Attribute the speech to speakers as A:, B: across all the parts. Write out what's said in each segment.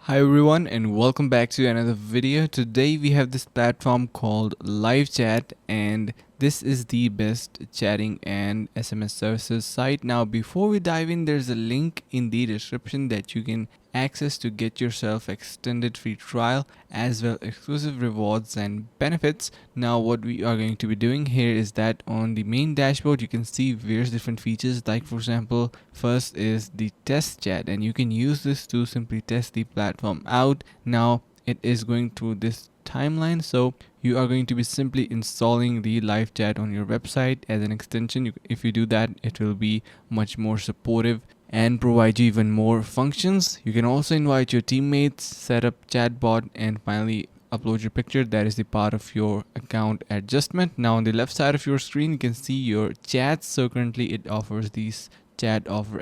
A: Hi everyone and welcome back to another video. Today we have this platform called LiveChat and this is the best chatting and SMS services site. Now before we dive in, there's a link in the description that you can access to get yourself extended free trial as well exclusive rewards and benefits. Now what we are going to be doing here is that on the main dashboard you can see various different features, like for example first is the test chat, and you can use this to simply test the platform out. Now it is going through this timeline, so you are going to be simply installing the live chat on your website as an extension. If you do that, it will be much more supportive and provide you even more functions. You can also invite your teammates, set up chatbot, and finally upload your picture. That is the part of your account adjustment. Now on the left side of your screen you can see your chats. So currently it offers these chat offer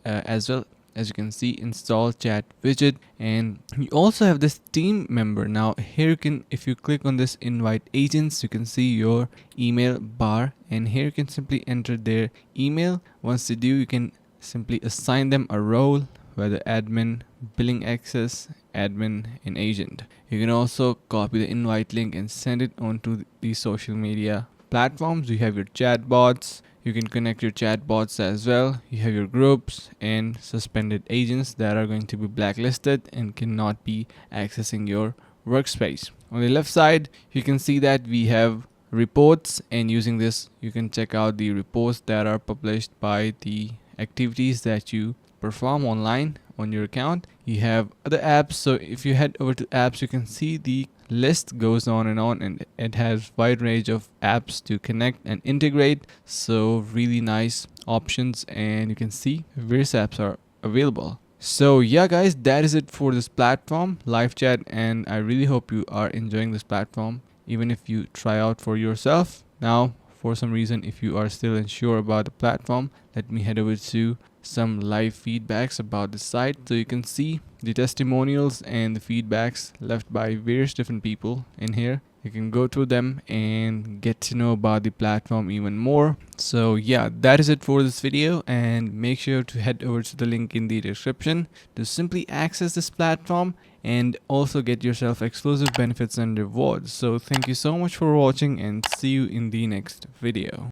A: as well. As you can see, install chat widget, and you also have this team member. Now here you can, if you click on this invite agents, you can see your email bar, and here you can simply enter their email. Once you do, you can simply assign them a role, whether admin, billing access, admin, and agent. You can also copy the invite link and send it onto the social media platforms. You have your chat bots. You can connect your chat bots as well. You have your groups and suspended agents that are going to be blacklisted and cannot be accessing your workspace. On the left side, you can see that we have reports, and using this, you can check out the reports that are published by the activities that you perform online on your account. You have other apps, so if you head over to apps, you can see the list goes on, and it has wide range of apps to connect and integrate. So really nice options, and you can see various apps are available. So yeah guys, that is it for this platform LiveChat, and I really hope you are enjoying this platform even if you try out for yourself. Now for some reason, if you are still unsure about the platform, let me head over to some live feedbacks about the site. So you can see the testimonials and the feedbacks left by various different people in here. You can go through them and get to know about the platform even more. So yeah, that is it for this video, and make sure to head over to the link in the description to simply access this platform and also get yourself exclusive benefits and rewards. So thank you so much for watching, and see you in the next video.